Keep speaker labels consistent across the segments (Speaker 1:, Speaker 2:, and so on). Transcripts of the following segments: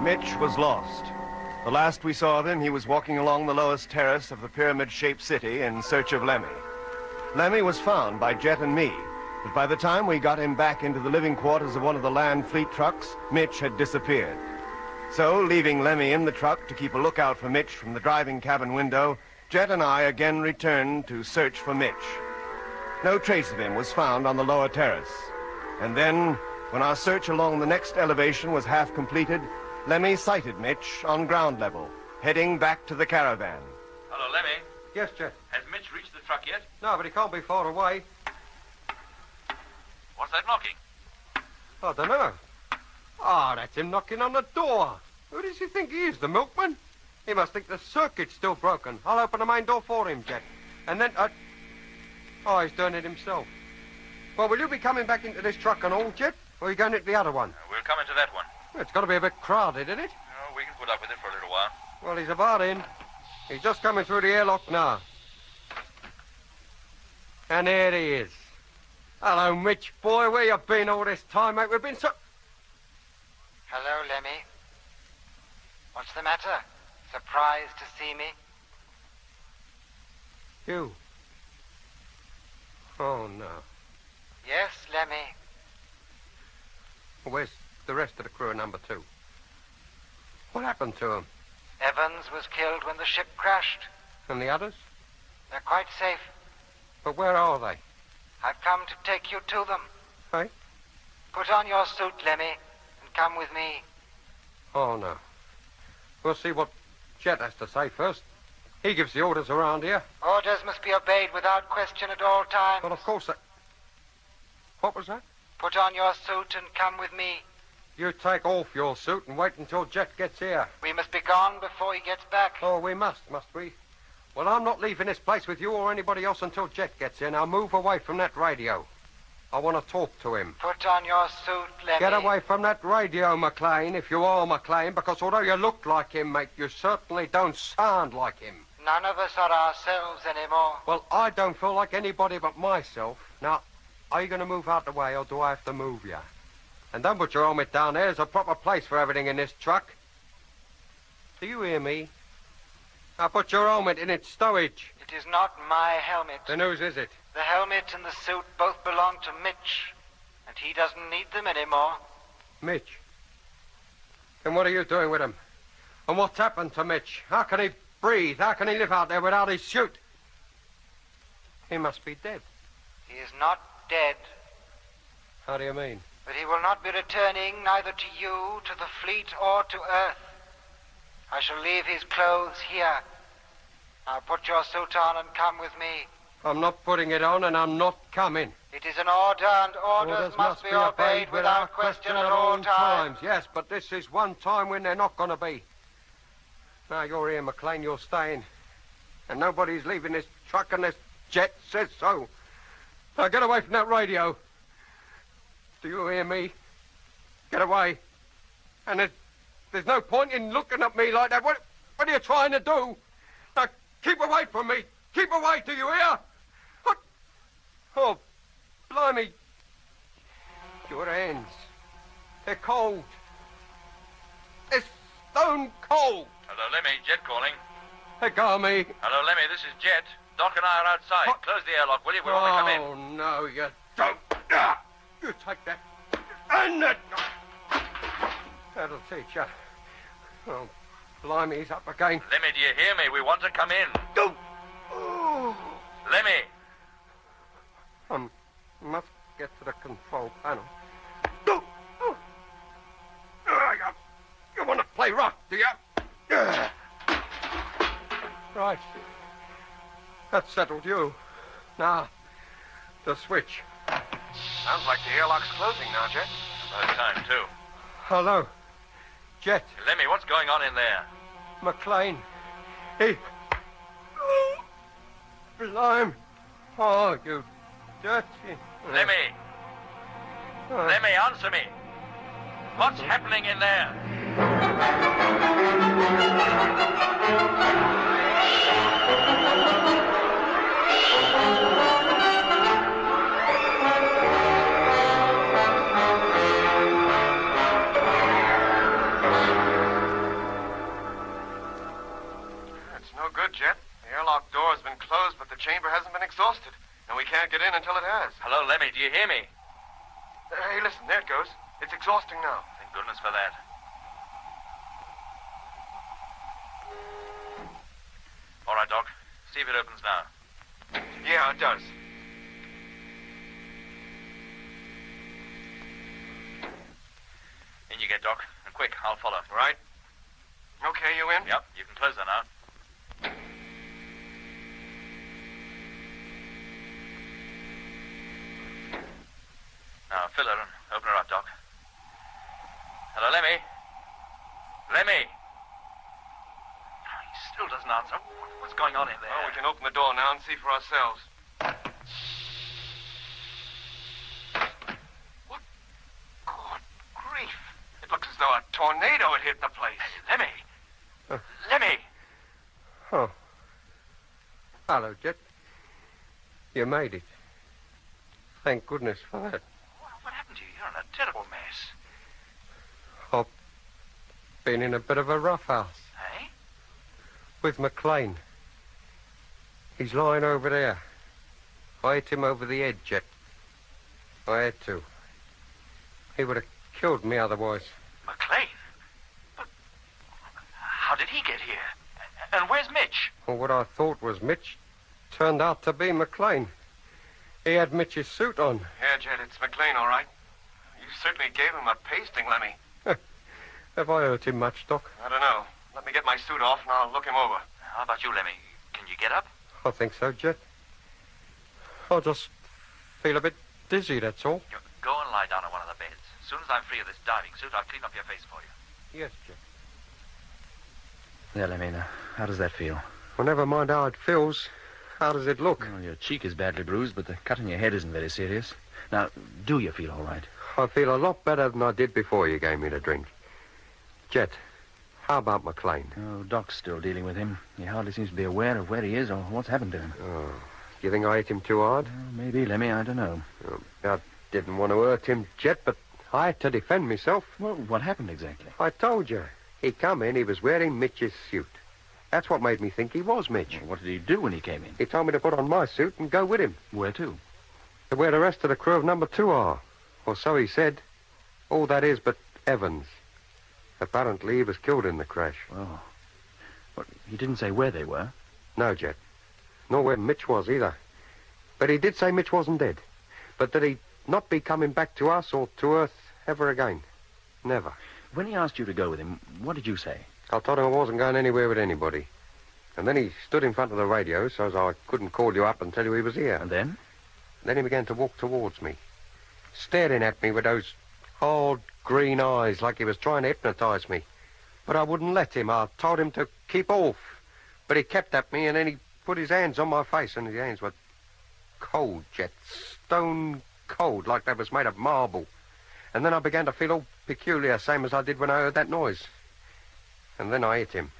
Speaker 1: Mitch was lost. The last we saw of him, he was walking along the lowest terrace of the pyramid-shaped city in search of Lemmy. Lemmy was found by Jet and me, but by the time we got him back into the living quarters of one of the land fleet trucks, Mitch had disappeared. So, leaving Lemmy in the truck to keep a lookout for Mitch from the driving cabin window, Jet and I again returned to search for Mitch. No trace of him was found on the lower terrace. And then, when our search along the next elevation was half completed, Lemmy sighted Mitch on ground level, heading back to the caravan.
Speaker 2: Hello, Lemmy.
Speaker 3: Yes, Jet.
Speaker 2: Has Mitch reached the truck yet?
Speaker 3: No, but he can't be far away.
Speaker 2: What's that knocking?
Speaker 3: I don't know. Ah, that's him knocking on the door. Who does he think he is, the milkman? He must think the circuit's still broken. I'll open the main door for him, Jet. And then, Oh, he's doing it himself. Well, will you be coming back into this truck and all, Jet? Or are you going into the other one?
Speaker 2: We'll come into that one.
Speaker 3: It's got to be a bit crowded, isn't it?
Speaker 2: Oh, we can put up with it for a little while.
Speaker 3: Well, he's about in. He's just coming through the airlock now. And there he is. Hello, Mitch, boy. Where you been all this time, mate? We've been so...
Speaker 4: Hello, Lemmy. What's the matter? Surprised to see me?
Speaker 3: You? Oh, no.
Speaker 4: Yes, Lemmy.
Speaker 3: Where's the rest of the crew of number 2? What happened to them?
Speaker 4: Evans was killed when the ship crashed.
Speaker 3: And the others?
Speaker 4: They're quite safe.
Speaker 3: But where are they?
Speaker 4: I've come to take you to them.
Speaker 3: Hey?
Speaker 4: Put on your suit, Lemmy, and come with me.
Speaker 3: Oh, no. We'll see what Jet has to say first. He gives the orders around here.
Speaker 4: Orders must be obeyed without question at all times.
Speaker 3: Well, of course. What was that?
Speaker 4: Put on your suit and come with me.
Speaker 3: You take off your suit and wait until Jet gets here.
Speaker 4: We must be gone before he gets back.
Speaker 3: Oh, we must we? Well, I'm not leaving this place with you or anybody else until Jet gets here. Now move away from that radio. I want to talk to him.
Speaker 4: Put on your suit, Lemmy.
Speaker 3: Get away from that radio, McLean, if you are McLean, because although you look like him, mate, you certainly don't sound like him.
Speaker 4: None of us are ourselves anymore.
Speaker 3: Well, I don't feel like anybody but myself. Now, are you going to move out the way, or do I have to move you? And don't put your helmet down there. There's a proper place for everything in this truck. Do you hear me? Now put your helmet in its stowage.
Speaker 4: It is not my helmet.
Speaker 3: Then whose is it?
Speaker 4: The helmet and the suit both belong to Mitch, and he doesn't need them anymore.
Speaker 3: Mitch? And what are you doing with him? And what's happened to Mitch? How can he breathe? How can he live out there without his suit? He must be dead.
Speaker 4: He is not dead.
Speaker 3: How do you mean?
Speaker 4: But he will not be returning neither to you, to the fleet, or to Earth. I shall leave his clothes here. Now put your suit on and come with me.
Speaker 3: I'm not putting it on, and I'm not coming.
Speaker 4: It is an order, and orders must be obeyed without question at all times.
Speaker 3: Yes, but this is one time when they're not going to be. Now, you're here, McLean. You're staying. And nobody's leaving this truck unless Jet says so. Now, get away from that radio. Do you hear me? Get away. And there's no point in looking at me like that. What are you trying to do? Now, keep away from me. Keep away, do you hear? What? Oh, blimey. Your hands. They're cold. They're stone cold.
Speaker 2: Hello, Lemmy. Jet calling.
Speaker 3: Let go of me.
Speaker 2: Hello, Lemmy. This is Jet. Doc and I are outside.
Speaker 3: What?
Speaker 2: Close the airlock, will you? We'll only come in.
Speaker 3: Oh, no, you don't. Ah, you take that. And that. That'll teach you. Oh, blimey, he's up again.
Speaker 2: Lemmy, do you hear me? We want to come in.
Speaker 3: Don't. Oh.
Speaker 2: Lemmy.
Speaker 3: Must get to the control panel. You want to play rough, do you? Right. That settled you. Now, the switch.
Speaker 1: Sounds like the airlock's closing now, Jet.
Speaker 2: About time, too.
Speaker 3: Hello. Jet.
Speaker 2: Lemmy, what's going on in there?
Speaker 3: McLean. He... Oh, blimey. Oh, you dirty...
Speaker 2: Lemmy. Lemmy, answer me. What's happening in there?
Speaker 1: the chamber hasn't been exhausted, and we can't get in until it has.
Speaker 2: Hello, Lemmy, do you hear me?
Speaker 1: Hey, listen, there it goes. It's exhausting now.
Speaker 2: Thank goodness for that. All right, Doc. See if it opens now.
Speaker 1: Yeah, it does.
Speaker 2: In you get, Doc. And quick, I'll follow.
Speaker 1: Right. Okay, you in?
Speaker 2: Yep, you can close that now. Now, fill her and open her up, Doc. Hello, Lemmy? Lemmy? He still doesn't answer. What's going on in there?
Speaker 1: Well, we can open the door now and see for ourselves. What? Good grief. It looks as though a tornado had hit the place.
Speaker 2: Lemmy! Lemmy!
Speaker 3: Oh. Hello, Jet. You made it. Thank goodness for that.
Speaker 2: What happened to you? You're in a terrible mess.
Speaker 3: I've been in a bit of a rough house
Speaker 2: Eh?
Speaker 3: with McLean. He's lying over there. I hit him over the head, Jet. I had to. He would have killed me otherwise.
Speaker 2: McLean? But how did he get here? And where's Mitch?
Speaker 3: Well, what I thought was Mitch turned out to be McLean. He had Mitch's suit on.
Speaker 1: Yeah, Jed, it's McLean, all right. You certainly gave him a pasting, Lemmy.
Speaker 3: Have I hurt him much, Doc?
Speaker 1: I don't know. Let me get my suit off and I'll look him over.
Speaker 2: How about you, Lemmy? Can you get up?
Speaker 3: I think so, Jet. I just feel a bit dizzy, that's all.
Speaker 2: Go and lie down on one of the beds. As soon as I'm free of this diving suit, I'll clean up your face for you.
Speaker 3: Yes, Jet.
Speaker 5: There, Lemmy, now, how does that feel?
Speaker 3: Well, never mind how it feels. How does it look?
Speaker 5: Well, your cheek is badly bruised, but the cut on your head isn't very serious. Now, do you feel all right?
Speaker 3: I feel a lot better than I did before you gave me the drink. Jet, how about McLean?
Speaker 5: Oh, Doc's still dealing with him. He hardly seems to be aware of where he is or what's happened to him.
Speaker 3: Oh, you think I hit him too hard?
Speaker 5: Well, maybe, Lemmy, I don't know.
Speaker 3: I didn't want to hurt him, Jet, but I had to defend myself.
Speaker 5: Well, what happened exactly?
Speaker 3: I told you. He come in, he was wearing Mitch's suit. That's what made me think he was Mitch.
Speaker 5: Well, what did he do when he came in?
Speaker 3: He told me to put on my suit and go with him.
Speaker 5: Where to?
Speaker 3: To where the rest of the crew of number 2 are. Or so he said. All that is but Evans. Apparently he was killed in the crash.
Speaker 5: Oh. Well, he didn't say where they were.
Speaker 3: No, Jet. Nor where Mitch was either. But he did say Mitch wasn't dead. But that he'd not be coming back to us or to Earth ever again. Never.
Speaker 5: When he asked you to go with him, what did you say?
Speaker 3: I told him I wasn't going anywhere with anybody. And then he stood in front of the radio so as I couldn't call you up and tell you he was here.
Speaker 5: And then?
Speaker 3: Then he began to walk towards me, staring at me with those hard green eyes like he was trying to hypnotize me. But I wouldn't let him. I told him to keep off. But he kept at me, and then he put his hands on my face, and his hands were cold, Jet, stone cold, like they was made of marble. And then I began to feel all peculiar, same as I did when I heard that noise. And then I hit him.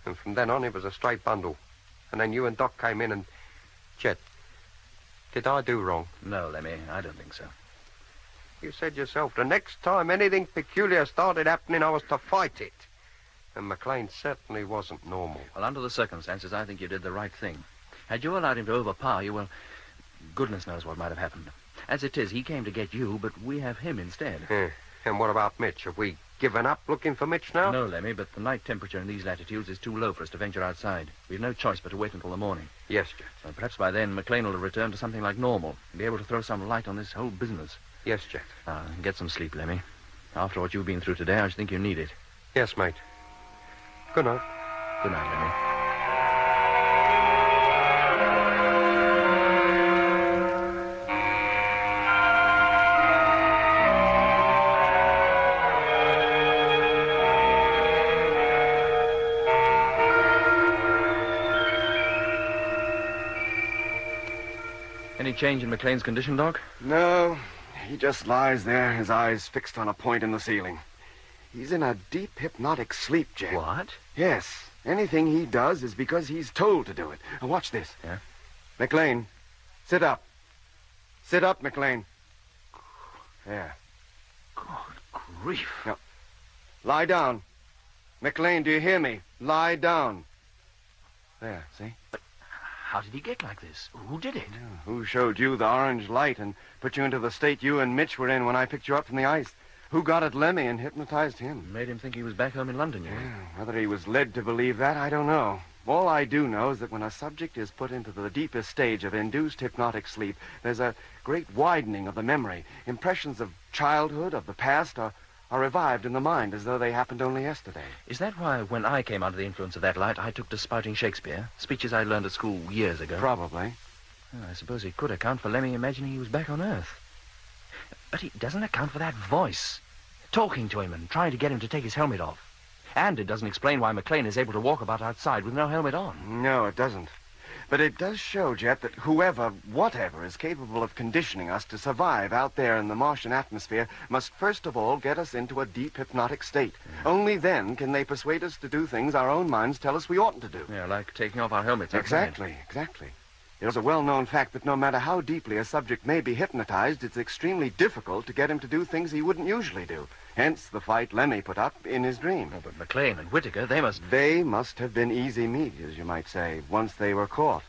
Speaker 3: And from then on, it was a straight bundle. And then you and Doc came in and... Jet, did I do wrong?
Speaker 5: No, Lemmy, I don't think so.
Speaker 3: You said yourself, the next time anything peculiar started happening, I was to fight it. And McLean certainly wasn't normal.
Speaker 5: Well, under the circumstances, I think you did the right thing. Had you allowed him to overpower you, well, goodness knows what might have happened. As it is, he came to get you, but we have him instead.
Speaker 3: And what about Mitch? Have we given up looking for Mitch now?
Speaker 5: No, Lemmy, but the night temperature in these latitudes is too low for us to venture outside. We've no choice but to wait until the morning.
Speaker 3: Yes, Jet.
Speaker 5: Well, perhaps by then, McLean will have returned to something like normal and be able to throw some light on this whole business.
Speaker 3: Yes, Jet.
Speaker 5: Now, get some sleep, Lemmy. After what you've been through today, I should think you need it.
Speaker 3: Yes, mate. Good night.
Speaker 5: Good night, Lemmy. Any change in McLean's condition, Doc?
Speaker 1: No, he just lies there, his eyes fixed on a point in the ceiling. He's in a deep hypnotic sleep, Jed.
Speaker 5: What?
Speaker 1: Yes. Anything he does is because he's told to do it. Now, watch this.
Speaker 5: Yeah?
Speaker 1: McLean, sit up. Sit up, McLean. There.
Speaker 5: Good grief.
Speaker 1: Now, lie down. McLean, do you hear me? Lie down. There, see?
Speaker 5: how did he get like this? Who did it?
Speaker 1: Who showed you the orange light and put you into the state you and Mitch were in when I picked you up from the ice? Who got at Lemmy and hypnotized him?
Speaker 5: Made him think he was back home in London, you mean?
Speaker 1: Yeah, whether he was led to believe that, I don't know. All I do know is that when a subject is put into the deepest stage of induced hypnotic sleep, there's a great widening of the memory. Impressions of childhood, of the past, are revived in the mind as though they happened only yesterday.
Speaker 5: Is that why, when I came under the influence of that light, I took to spouting Shakespeare? Speeches I learned at school years ago?
Speaker 1: Probably.
Speaker 5: Well, I suppose it could account for Lemmy imagining he was back on Earth. But it doesn't account for that voice. Talking to him and trying to get him to take his helmet off. And it doesn't explain why McLean is able to walk about outside with no helmet on.
Speaker 1: No, it doesn't. But it does show, Jet, that whoever, whatever, is capable of conditioning us to survive out there in the Martian atmosphere must first of all get us into a deep hypnotic state. Only then can they persuade us to do things our own minds tell us we oughtn't to do.
Speaker 5: Yeah, like taking off our helmets outside.
Speaker 1: Exactly. It is a well-known fact that no matter how deeply a subject may be hypnotized, it's extremely difficult to get him to do things he wouldn't usually do. Hence the fight Lemmy put up in his dream.
Speaker 5: Oh, but McLean and Whittaker, they must
Speaker 1: have been easy meat, as you might say, once they were caught.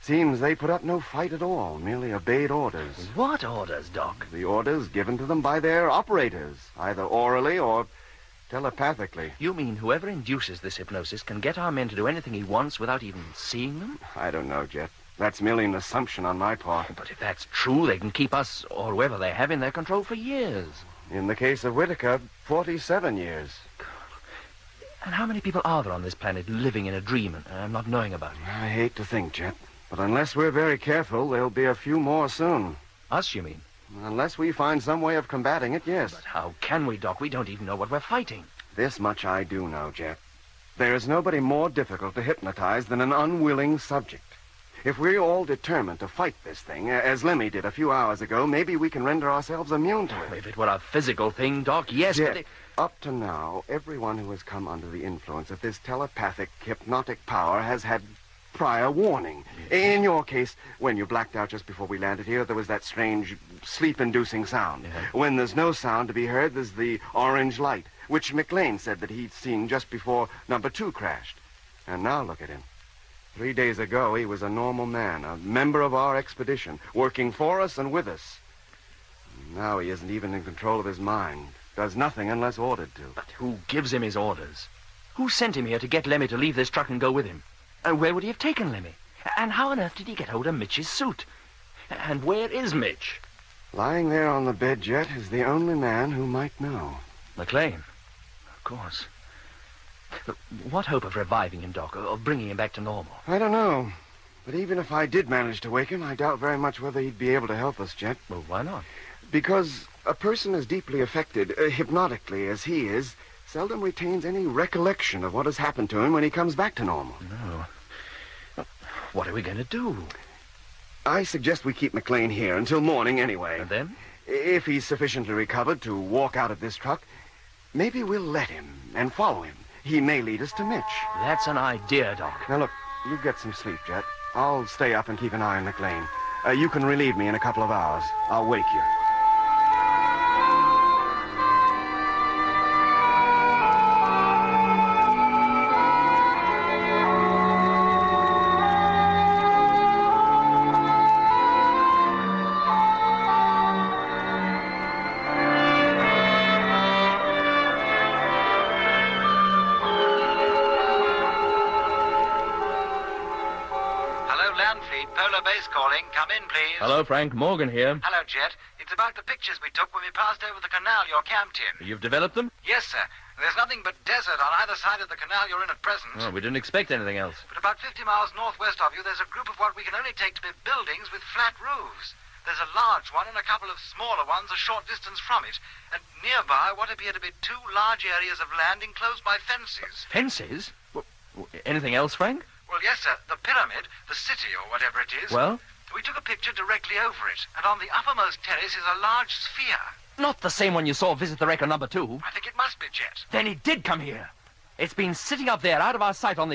Speaker 1: Seems they put up no fight at all, merely obeyed orders.
Speaker 5: What orders, Doc?
Speaker 1: The orders given to them by their operators, either orally or telepathically.
Speaker 5: You mean whoever induces this hypnosis can get our men to do anything he wants without even seeing them?
Speaker 1: I don't know, Jet. That's merely an assumption on my part.
Speaker 5: But if that's true, they can keep us, or whoever they have, in their control for years.
Speaker 1: In the case of Whittaker, 47 years.
Speaker 5: And how many people are there on this planet living in a dream and not knowing about it?
Speaker 1: I hate to think, Jet. But unless we're very careful, there'll be a few more soon.
Speaker 5: Us, you mean?
Speaker 1: Unless we find some way of combating it, yes.
Speaker 5: But how can we, Doc? We don't even know what we're fighting.
Speaker 1: This much I do know, Jet. There is nobody more difficult to hypnotize than an unwilling subject. If we're all determined to fight this thing, as Lemmy did a few hours ago, maybe we can render ourselves immune to it.
Speaker 5: If it were a physical thing, Doc, yes,
Speaker 1: Jet, but up to now, everyone who has come under the influence of this telepathic, hypnotic power has had prior warning. In your case, when you blacked out just before we landed here, there was that strange sleep-inducing sound.
Speaker 5: Yeah.
Speaker 1: When there's no sound to be heard, there's the orange light, which McLean said that he'd seen just before number 2 crashed. And now look at him. 3 days ago, he was a normal man, a member of our expedition, working for us and with us. Now he isn't even in control of his mind. Does nothing unless ordered to.
Speaker 5: But who gives him his orders? Who sent him here to get Lemmy to leave this truck and go with him? And where would he have taken Lemmy? And how on earth did he get hold of Mitch's suit? And where is Mitch?
Speaker 1: Lying there on the bed, Jet, is the only man who might know.
Speaker 5: McLean. Of course. But what hope of reviving him, Doc, or bringing him back to normal?
Speaker 1: I don't know. But even if I did manage to wake him, I doubt very much whether he'd be able to help us, Jet.
Speaker 5: Well, why not?
Speaker 1: Because a person as deeply affected, hypnotically as he is, seldom retains any recollection of what has happened to him when he comes back to normal.
Speaker 5: No. What are we going to do?
Speaker 1: I suggest we keep McLean here until morning anyway.
Speaker 5: And then?
Speaker 1: If he's sufficiently recovered to walk out of this truck, maybe we'll let him and follow him. He may lead us to Mitch.
Speaker 5: That's an idea, Doc.
Speaker 1: Now, look, you get some sleep, Jet. I'll stay up and keep an eye on McLean. You can relieve me in a couple of hours. I'll wake you.
Speaker 4: Polar Base calling. Come in, please.
Speaker 5: Hello, Frank. Morgan here.
Speaker 4: Hello, Jet. It's about the pictures we took when we passed over the canal you're camped in.
Speaker 5: You've developed them?
Speaker 4: Yes, sir. There's nothing but desert on either side of the canal you're in at present.
Speaker 5: Oh, we didn't expect anything else.
Speaker 4: But about 50 miles northwest of you, there's a group of what we can only take to be buildings with flat roofs. There's a large one and a couple of smaller ones a short distance from it. And nearby what appear to be 2 large areas of land enclosed by fences.
Speaker 5: Fences? Anything else, Frank?
Speaker 4: Well, yes, sir. The pyramid, the city or whatever it is.
Speaker 5: Well?
Speaker 4: We took a picture directly over it, and on the uppermost terrace is a large sphere.
Speaker 5: Not the same one you saw visit the wreck on number 2.
Speaker 4: I think it must be, Jet.
Speaker 5: Then he did come here. It's been sitting up there out of our sight on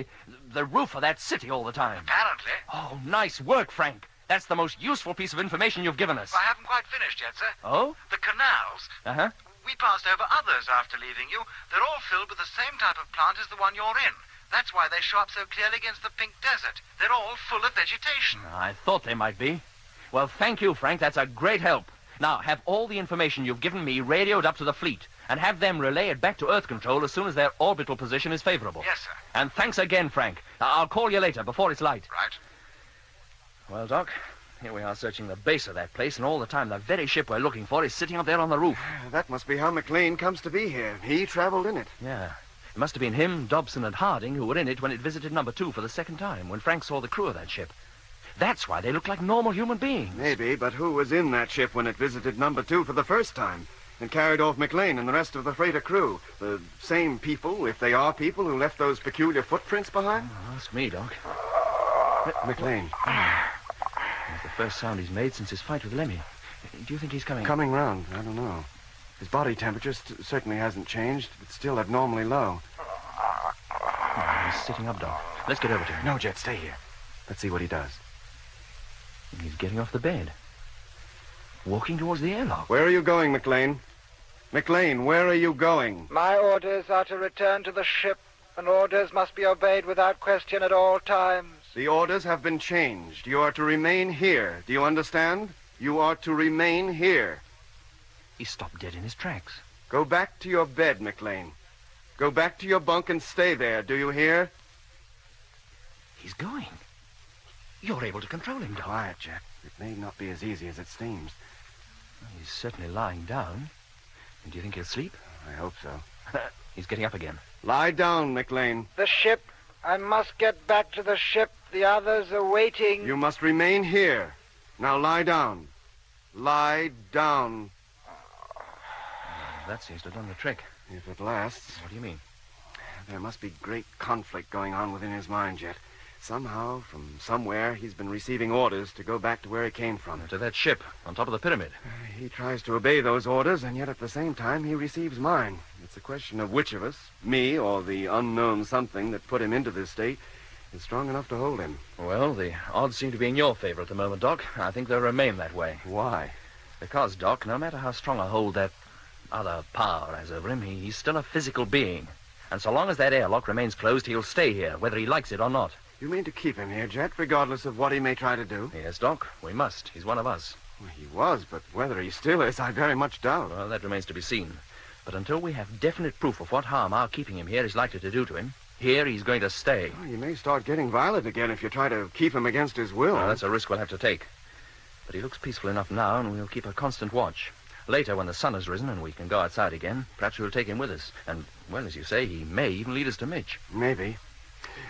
Speaker 5: the roof of that city all the time.
Speaker 4: Apparently.
Speaker 5: Oh, nice work, Frank. That's the most useful piece of information you've given us.
Speaker 4: I haven't quite finished yet, sir.
Speaker 5: Oh?
Speaker 4: The canals.
Speaker 5: Uh-huh.
Speaker 4: We passed over others after leaving you. They're all filled with the same type of plant as the one you're in. That's why they show up so clearly against the pink desert. They're all full of vegetation.
Speaker 5: I thought they might be. Well, thank you, Frank. That's a great help. Now, have all the information you've given me radioed up to the fleet, and have them relay it back to Earth Control as soon as their orbital position is favorable.
Speaker 4: Yes, sir.
Speaker 5: And thanks again, Frank. I'll call you later, before it's light.
Speaker 4: Right.
Speaker 5: Well, Doc, here we are searching the base of that place, and all the time the very ship we're looking for is sitting up there on the roof.
Speaker 1: That must be how McLean comes to be here. He traveled in it.
Speaker 5: Yeah. It must have been him, Dobson, and Harding who were in it when it visited number 2 for the second time, when Frank saw the crew of that ship. That's why they look like normal human beings.
Speaker 1: Maybe, but who was in that ship when it visited number 2 for the first time and carried off McLean and the rest of the freighter crew? The same people, if they are people, who left those peculiar footprints behind?
Speaker 5: Ask me, Doc.
Speaker 1: McLean.
Speaker 5: It's the first sound he's made since his fight with Lemmy. Do you think he's coming?
Speaker 1: Coming round. I don't know. His body temperature certainly hasn't changed. It's still abnormally low.
Speaker 5: Oh, he's sitting up, Doc. Let's get over to him.
Speaker 1: No, Jet, stay here. Let's see what he does.
Speaker 5: He's getting off the bed. Walking towards the airlock.
Speaker 1: Where are you going, McLean? McLean, where are you going?
Speaker 6: My orders are to return to the ship, and orders must be obeyed without question at all times.
Speaker 1: The orders have been changed. You are to remain here. Do you understand? You are to remain here.
Speaker 5: He stopped dead in his tracks.
Speaker 1: Go back to your bed, McLean. Go back to your bunk and stay there. Do you hear?
Speaker 5: He's going. You're able to control him, Doc.
Speaker 1: Quiet, Jet. It may not be as easy as it seems.
Speaker 5: He's certainly lying down. Do you think he'll sleep?
Speaker 1: I hope so.
Speaker 5: He's getting up again.
Speaker 1: Lie down, McLean.
Speaker 6: The ship. I must get back to the ship. The others are waiting.
Speaker 1: You must remain here. Now lie down. Lie down.
Speaker 5: That seems to have done the trick.
Speaker 1: If it lasts.
Speaker 5: What do you mean?
Speaker 1: There must be great conflict going on within his mind, Jet. Somehow, from somewhere, he's been receiving orders to go back to where he came from.
Speaker 5: To that ship on top of the pyramid.
Speaker 1: He tries to obey those orders, and yet at the same time, he receives mine. It's a question of which of us, me or the unknown something that put him into this state, is strong enough to hold him.
Speaker 5: Well, the odds seem to be in your favor at the moment, Doc. I think they'll remain that way.
Speaker 1: Why?
Speaker 5: Because, Doc, no matter how strong a hold that other power has over him, he's still a physical being. And so long as that airlock remains closed, he'll stay here, whether he likes it or not.
Speaker 1: You mean to keep him here, Jet, regardless of what he may try to do?
Speaker 5: Yes, Doc, we must. He's one of us.
Speaker 1: Well, he was, but whether he still is, I very much doubt.
Speaker 5: Well, that remains to be seen. But until we have definite proof of what harm our keeping him here is likely to do to him, here he's going to stay.
Speaker 1: Well, you may start getting violent again if you try to keep him against his will.
Speaker 5: Well, that's a risk we'll have to take. But he looks peaceful enough now, and we'll keep a constant watch. Later, when the sun has risen and we can go outside again, perhaps we'll take him with us. And, well, as you say, he may even lead us to Mitch.
Speaker 1: Maybe.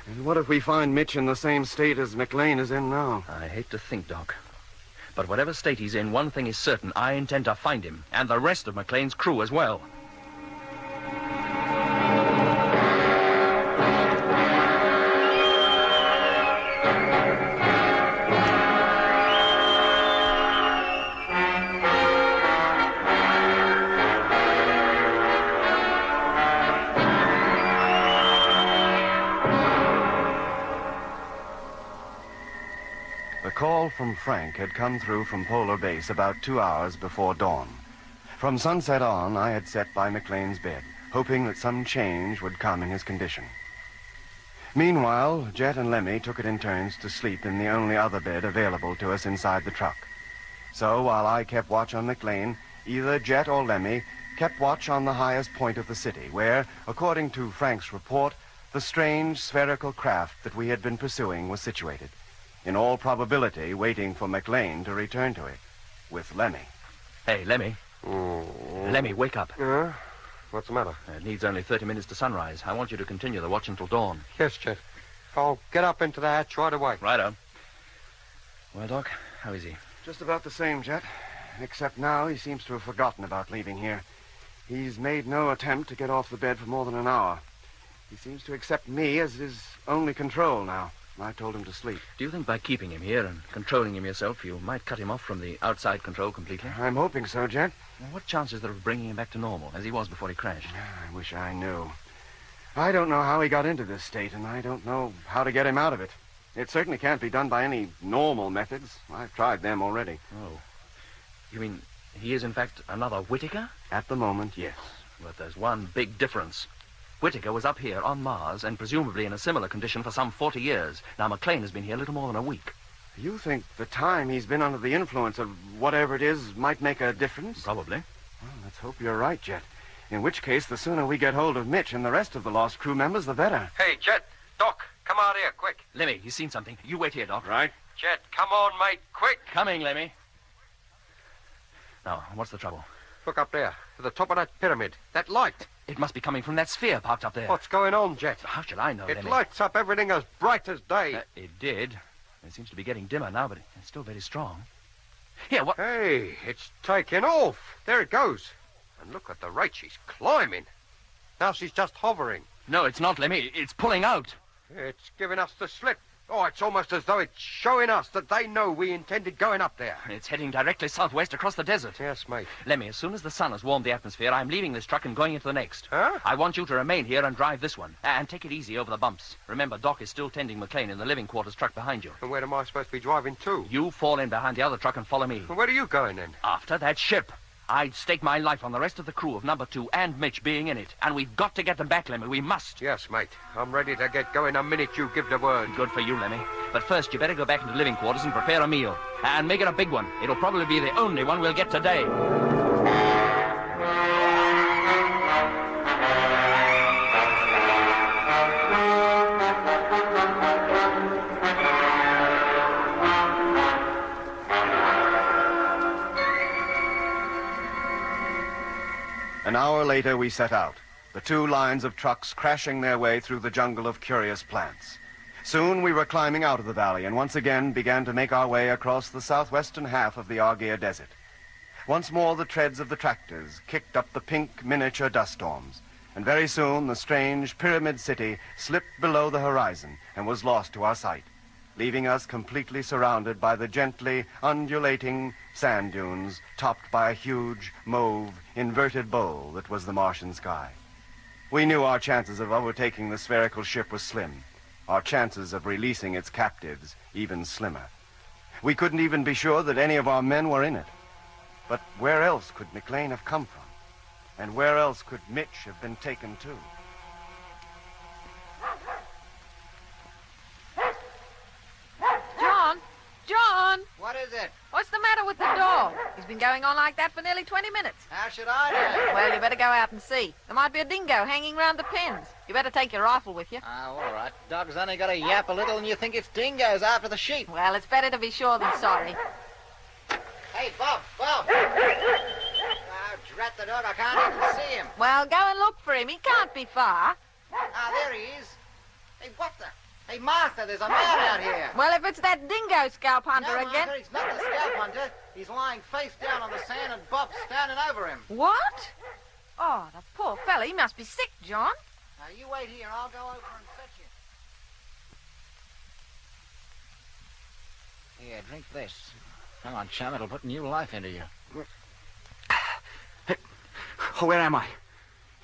Speaker 1: And what if we find Mitch in the same state as McLean is in now?
Speaker 5: I hate to think, Doc. But whatever state he's in, one thing is certain. I intend to find him, and the rest of McLean's crew as well.
Speaker 1: The call from Frank had come through from Polar Base about 2 hours before dawn. From sunset on, I had sat by McLean's bed, hoping that some change would come in his condition. Meanwhile, Jet and Lemmy took it in turns to sleep in the only other bed available to us inside the truck. So while I kept watch on McLean, either Jet or Lemmy kept watch on the highest point of the city, where, according to Frank's report, the strange spherical craft that we had been pursuing was situated. In all probability, waiting for McLean to return to it, with Lemmy.
Speaker 5: Hey, Lemmy. Lemmy, wake up.
Speaker 3: Yeah? What's the matter?
Speaker 5: It needs only 30 minutes to sunrise. I want you to continue the watch until dawn.
Speaker 3: Yes, Jet. I'll get up into the hatch right away.
Speaker 5: Righto. Well, Doc, how is he?
Speaker 1: Just about the same, Jet. Except now he seems to have forgotten about leaving here. He's made no attempt to get off the bed for more than an hour. He seems to accept me as his only control now. I told him to sleep.
Speaker 5: Do you think by keeping him here and controlling him yourself, you might cut him off from the outside control completely?
Speaker 1: I'm hoping so, Jet.
Speaker 5: Well, what chance is there of bringing him back to normal, as he was before he crashed?
Speaker 1: I wish I knew. I don't know how he got into this state, and I don't know how to get him out of it. It certainly can't be done by any normal methods. I've tried them already.
Speaker 5: Oh. You mean he is, in fact, another Whittaker?
Speaker 1: At the moment, yes.
Speaker 5: But there's one big difference. Whittaker was up here on Mars and presumably in a similar condition for some 40 years. Now, McLean has been here little more than a week.
Speaker 1: You think the time he's been under the influence of whatever it is might make a difference?
Speaker 5: Probably.
Speaker 1: Well, let's hope you're right, Jet. In which case, the sooner we get hold of Mitch and the rest of the lost crew members, the better.
Speaker 3: Hey, Jet, Doc, come out here, quick.
Speaker 5: Lemmy, he's seen something. You wait here, Doc.
Speaker 1: Right.
Speaker 3: Jet, come on, mate, quick.
Speaker 5: Coming, Lemmy. Now, what's the trouble?
Speaker 3: Look up there, to the top of that pyramid. That light.
Speaker 5: It must be coming from that sphere parked up there.
Speaker 3: What's going on, Jet?
Speaker 5: How should I know,
Speaker 3: It
Speaker 5: Lemmy?
Speaker 3: lights up everything as bright as day.
Speaker 5: It did. It seems to be getting dimmer now, but it's still very strong. Here, what?
Speaker 3: Hey, it's taking off. There it goes. And look at the rate she's climbing. Now she's just hovering.
Speaker 5: No, it's not, Lemmy. It's pulling out.
Speaker 3: It's giving us the slip. Oh, it's almost as though it's showing us that they know we intended going up there.
Speaker 5: It's heading directly southwest across the desert.
Speaker 3: Yes, mate.
Speaker 5: Lemmy, as soon as the sun has warmed the atmosphere, I'm leaving this truck and going into the next.
Speaker 3: Huh?
Speaker 5: I want you to remain here and drive this one. And take it easy over the bumps. Remember, Doc is still tending McLean in the living quarters truck behind you.
Speaker 3: And where am I supposed to be driving to?
Speaker 5: You fall in behind the other truck and follow me.
Speaker 3: And where are you going, then?
Speaker 5: After that ship. I'd stake my life on the rest of the crew of number 2 and Mitch being in it. And we've got to get them back, Lemmy. We must.
Speaker 3: Yes, mate. I'm ready to get going the minute you give the word.
Speaker 5: Good for you, Lemmy. But first, you better go back into living quarters and prepare a meal. And make it a big one. It'll probably be the only one we'll get today.
Speaker 1: An hour later, we set out, the 2 lines of trucks crashing their way through the jungle of curious plants. Soon we were climbing out of the valley and once again began to make our way across the southwestern half of the Argyre Desert. Once more, the treads of the tractors kicked up the pink miniature dust storms, and very soon the strange pyramid city slipped below the horizon and was lost to our sight, leaving us completely surrounded by the gently undulating sand dunes topped by a huge, mauve, inverted bowl that was the Martian sky. We knew our chances of overtaking the spherical ship was slim, our chances of releasing its captives even slimmer. We couldn't even be sure that any of our men were in it. But where else could McLean have come from? And where else could Mitch have been taken to?
Speaker 7: John!
Speaker 6: What is it?
Speaker 7: What's the matter with the dog? He's been going on like that for nearly 20 minutes.
Speaker 6: How should I know?
Speaker 7: Well, you better go out and see. There might be a dingo hanging round the pens. You better take your rifle with you.
Speaker 6: Oh, all right. Dog's only got to yap a little and you think it's dingoes after the sheep.
Speaker 7: Well, it's better to be sure than sorry.
Speaker 6: Hey, Bob! Oh, drat the dog, I can't even see him.
Speaker 7: Well, go and look for him. He can't be far.
Speaker 6: Ah, there he is. Hey, what the? Hey, Martha, there's a man out here.
Speaker 7: Well, if it's that dingo scalp hunter
Speaker 6: No,
Speaker 7: again...
Speaker 6: Martha, he's not the scalp hunter. He's lying face down on the sand and Bob's standing over him.
Speaker 7: What? Oh, the poor fella. He must be sick, John.
Speaker 6: Now, you wait here. I'll go over and fetch you. Here, drink this. Come on, chum. It'll put new life into you.
Speaker 8: Oh, where am I?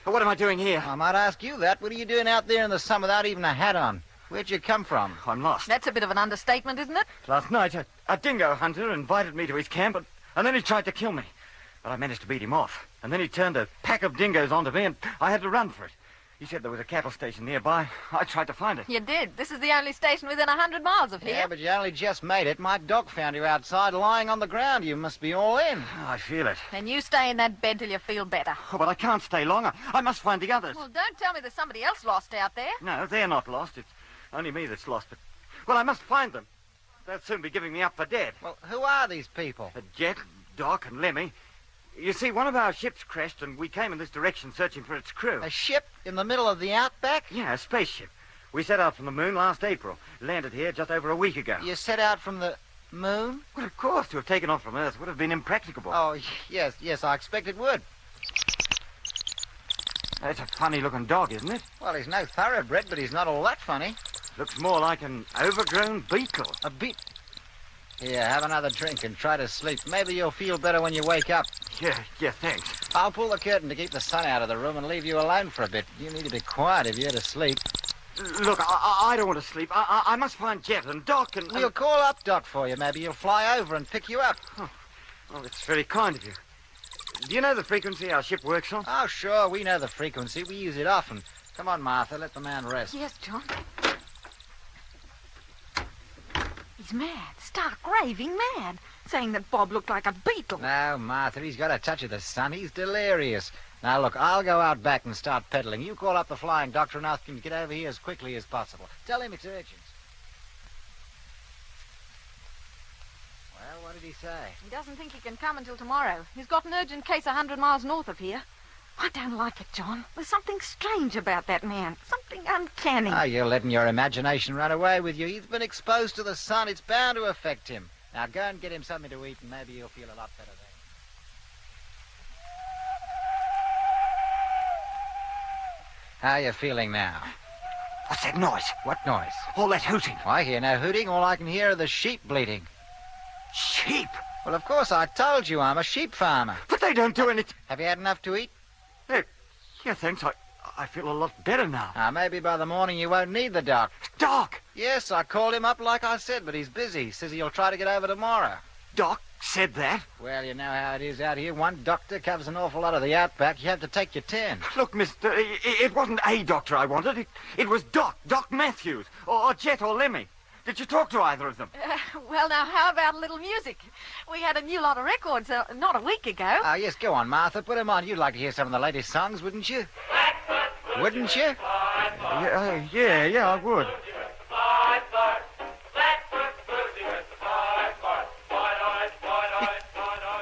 Speaker 8: What am I doing here?
Speaker 6: I might ask you that. What are you doing out there in the sun without even a hat on? Where'd you come from?
Speaker 8: I'm lost.
Speaker 7: That's a bit of an understatement, isn't it?
Speaker 8: Last night, a dingo hunter invited me to his camp, and then he tried to kill me. But I managed to beat him off. And then he turned a pack of dingoes onto me, and I had to run for it. He said there was a cattle station nearby. I tried to find it.
Speaker 7: You did. This is the only station within 100 miles of here.
Speaker 6: Yeah, but you only just made it. My dog found you outside lying on the ground. You must be all in.
Speaker 8: I feel it.
Speaker 7: Then you stay in that bed till you feel better.
Speaker 8: Oh, but I can't stay long. I must find the others.
Speaker 7: Well, don't tell me there's somebody else lost out there.
Speaker 8: No, they're not lost. It's only me that's lost. But, well, I must find them. They'll soon be giving me up for dead.
Speaker 6: Well, who are these people?
Speaker 8: Jet, Doc, and Lemmy. You see, one of our ships crashed, and we came in this direction searching for its crew.
Speaker 6: A ship in the middle of the outback?
Speaker 8: Yeah, a spaceship. We set out from the moon last April. Landed here just over a week ago.
Speaker 6: You set out from the moon?
Speaker 8: Well, of course, to have taken off from Earth would have been impracticable.
Speaker 6: Oh, yes, I expect it would.
Speaker 8: That's a funny-looking dog, isn't it?
Speaker 6: Well, he's no thoroughbred, but he's not all that funny.
Speaker 8: Looks more like an overgrown beetle.
Speaker 6: A bit. Here, have another drink and try to sleep. Maybe you'll feel better when you wake up.
Speaker 8: Yeah, thanks.
Speaker 6: I'll pull the curtain to keep the sun out of the room and leave you alone for a bit. You need to be quiet if you're to sleep.
Speaker 8: Look, I don't want to sleep. I must find Jet and Doc and...
Speaker 6: We'll call up Doc for you. Maybe he'll fly over and pick you up.
Speaker 8: Oh, well, it's very kind of you. Do you know the frequency our ship works on?
Speaker 6: Oh, sure, we know the frequency. We use it often. Come on, Martha, let the man rest.
Speaker 7: Yes, John. He's mad, stark raving mad, saying that Bob looked like a beetle.
Speaker 6: No, Martha, he's got a touch of the sun. He's delirious. Now, look, I'll go out back and start peddling. You call up the flying doctor and ask him to get over here as quickly as possible. Tell him it's urgent. Well, what did he say?
Speaker 7: He doesn't think he can come until tomorrow. He's got an urgent case 100 miles north of here. I don't like it, John. There's something strange about that man. Something uncanny.
Speaker 6: Oh, you're letting your imagination run away with you. He's been exposed to the sun. It's bound to affect him. Now, go and get him something to eat, and maybe he'll feel a lot better then. How are you feeling now?
Speaker 8: What's that noise?
Speaker 6: What noise?
Speaker 8: All that hooting.
Speaker 6: I hear no hooting. All I can hear are the sheep bleating.
Speaker 8: Sheep?
Speaker 6: Well, of course, I told you I'm a sheep farmer.
Speaker 8: But they don't do anything.
Speaker 6: Have you had enough to eat?
Speaker 8: Yeah, thanks. I feel a lot better now.
Speaker 6: Maybe by the morning you won't need the doc.
Speaker 8: Doc!
Speaker 6: Yes, I called him up like I said, but he's busy. Says he'll try to get over tomorrow.
Speaker 8: Doc said that?
Speaker 6: Well, you know how it is out here. One doctor covers an awful lot of the outback. You have to take your 10.
Speaker 8: Look, mister, it wasn't a doctor I wanted. It was Doc Matthews, or Jet or Lemmy. Did you talk to either of them?
Speaker 7: Well, now, how about a little music? We had a new lot of records not a week ago.
Speaker 6: Yes, go on, Martha. Put 'em on. You'd like to hear some of the latest songs, wouldn't you? Wouldn't you?
Speaker 8: Yeah, I would.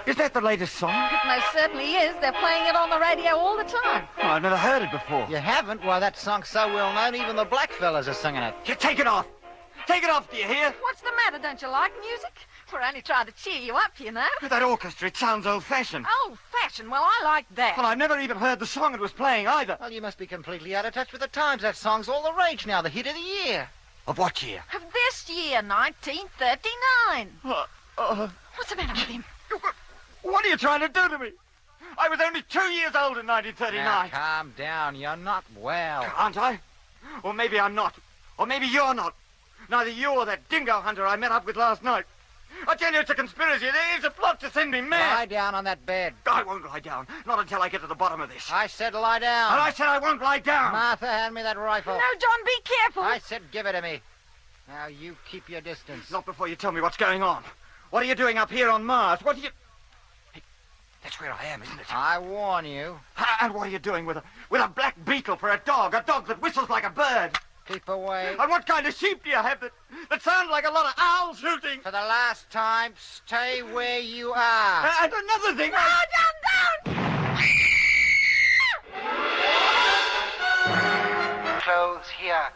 Speaker 8: Is that the latest song?
Speaker 7: It most certainly is. They're playing it on the radio all the time.
Speaker 8: Oh, I've never heard it before.
Speaker 6: You haven't? Why, that song's so well known, even the black fellas are singing it.
Speaker 8: You take it off. Take it off, do you hear?
Speaker 7: What's the matter? Don't you like music? We're only trying to cheer you up, you know.
Speaker 8: That orchestra, it sounds old-fashioned.
Speaker 7: Old-fashioned? Well, I like that.
Speaker 8: Well, I've never even heard the song it was playing either.
Speaker 6: Well, you must be completely out of touch with the times. That song's all the rage now, the hit of the year.
Speaker 8: Of what year?
Speaker 7: Of this year, 1939. What's the matter with him?
Speaker 8: What are you trying to do to me? I was only 2 years old in 1939.
Speaker 6: Now, calm down. You're not well.
Speaker 8: Aren't I? Or maybe I'm not. Or maybe you're not. Neither you or that dingo hunter I met up with last night. I tell you, it's a conspiracy. It's a plot to send me mad.
Speaker 6: Lie down on that bed.
Speaker 8: I won't lie down. Not until I get to the bottom of this.
Speaker 6: I said lie down.
Speaker 8: And I said I won't lie down.
Speaker 6: Martha, hand me that rifle.
Speaker 7: No, John, be careful.
Speaker 6: I said give it to me. Now, you keep your distance.
Speaker 8: Not before you tell me what's going on. What are you doing up here on Mars? What are you... Hey, that's where I am, isn't it?
Speaker 6: I warn you.
Speaker 8: And what are you doing with a black beetle for a dog that whistles like a bird?
Speaker 6: Keep away.
Speaker 8: And what kind of sheep do you have that sound like a lot of owls hooting?
Speaker 6: For the last time, stay where you are.
Speaker 8: And another thing...
Speaker 7: No, John, don't!
Speaker 6: Clothes here.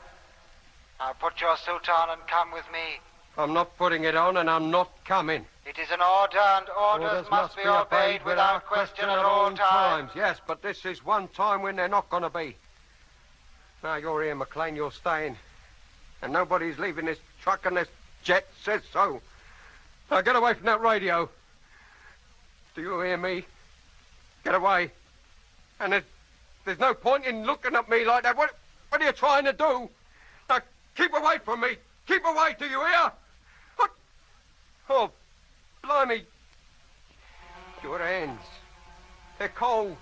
Speaker 6: Now put your suit on and come with me.
Speaker 3: I'm not putting it on, and I'm not coming.
Speaker 6: It is an order, and orders must be obeyed without question at all times.
Speaker 3: Yes, but this is one time when they're not going to be. Now, you're here, McLean. You're staying. And nobody's leaving this truck, and this jet says so. Now, get away from that radio. Do you hear me? Get away. And there's no point in looking at me like that. What are you trying to do? Now, keep away from me. Keep away, do you hear? What? Oh, blimey. Your hands. They're cold.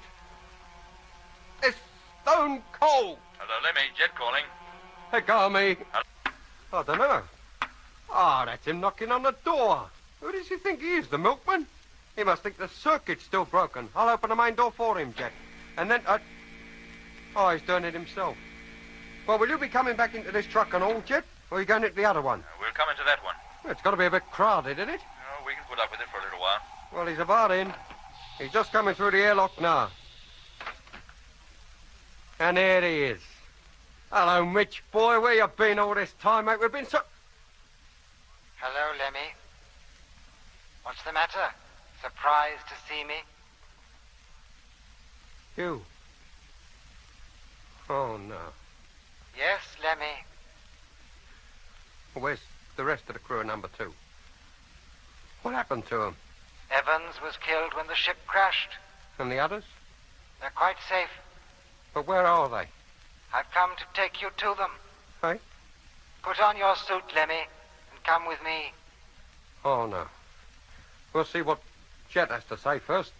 Speaker 3: They're stone cold.
Speaker 2: Hello, Lemmy. Jet calling.
Speaker 3: Let go of me. I don't know. That's him knocking on the door. Who does he think he is, the milkman? He must think the circuit's still broken. I'll open the main door for him, Jet. And then, he's doing it himself. Well, will you be coming back into this truck and all, Jet? Or are you going into the other one?
Speaker 2: We'll come into that one.
Speaker 3: It's got to be a bit crowded, isn't it?
Speaker 2: Oh, we can put up with it for a little while.
Speaker 3: Well, he's about in. He's just coming through the airlock now. And there he is. Hello, Mitch, boy. Where you been all this time, mate? We've been so...
Speaker 6: Hello, Lemmy. What's the matter? Surprised to see me?
Speaker 3: You? Oh, no.
Speaker 6: Yes, Lemmy.
Speaker 3: Where's the rest of the crew of number 2? What happened to them?
Speaker 6: Evans was killed when the ship crashed.
Speaker 3: And the others?
Speaker 6: They're quite safe.
Speaker 3: But where are they?
Speaker 6: I've come to take you to them.
Speaker 3: Hey?
Speaker 6: Put on your suit, Lemmy, and come with me.
Speaker 3: Oh, no. We'll see what Jet has to say first.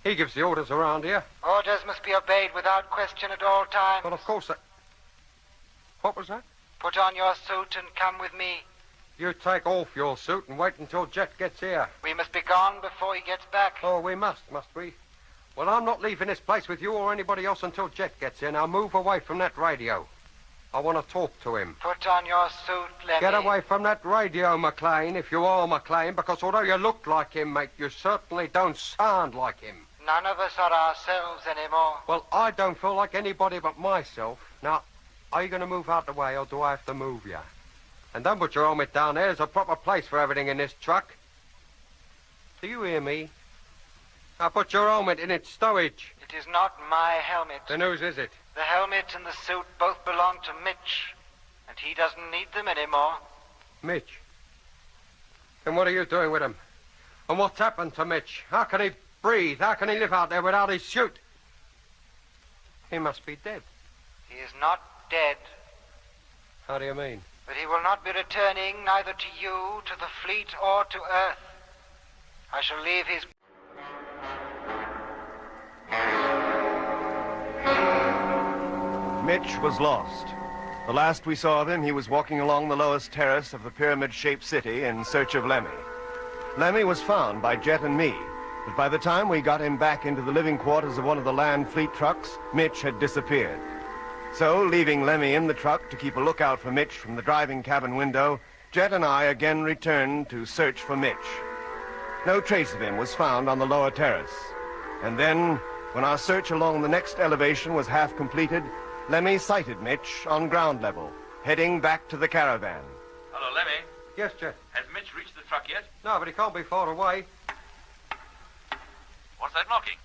Speaker 3: He gives the orders around here.
Speaker 6: Orders must be obeyed without question at all times.
Speaker 3: Well, of course, What was that?
Speaker 4: Put on your suit and come with me.
Speaker 3: You take off your suit and wait until Jet gets here.
Speaker 4: We must be gone before he gets back.
Speaker 3: Oh, we must we? Well, I'm not leaving this place with you or anybody else until Jet gets here. Now move away from that radio. I want to talk to him.
Speaker 4: Put on your suit, Lemmy.
Speaker 3: Get away from that radio, McLean, if you are McLean, because although you look like him, mate, you certainly don't sound like him.
Speaker 4: None of us are ourselves anymore.
Speaker 3: Well, I don't feel like anybody but myself. Now, are you going to move out the way, or do I have to move you? And don't put your helmet down there. There's a proper place for everything in this truck. Do you hear me? Now put your helmet in its stowage.
Speaker 4: It is not my helmet.
Speaker 3: Then whose is it?
Speaker 4: The helmet and the suit both belong to Mitch, and he doesn't need them anymore.
Speaker 3: Mitch? And what are you doing with him? And what's happened to Mitch? How can he breathe? How can he live out there without his suit? He must be dead.
Speaker 4: He is not dead.
Speaker 3: How do you mean?
Speaker 4: But he will not be returning neither to you, to the fleet, or to Earth. I shall leave his...
Speaker 1: Mitch was lost. The last we saw of him, he was walking along the lowest terrace of the pyramid-shaped city in search of Lemmy. Lemmy was found by Jet and me, but by the time we got him back into the living quarters of one of the land fleet trucks, Mitch had disappeared. So, leaving Lemmy in the truck to keep a lookout for Mitch from the driving cabin window, Jet and I again returned to search for Mitch. No trace of him was found on the lower terrace. And then, when our search along the next elevation was half completed, Lemmy sighted Mitch on ground level, heading back to the caravan.
Speaker 2: Hello, Lemmy.
Speaker 3: Yes, Jet.
Speaker 2: Has Mitch reached the truck yet?
Speaker 3: No, but he can't be far away.
Speaker 2: What's that knocking?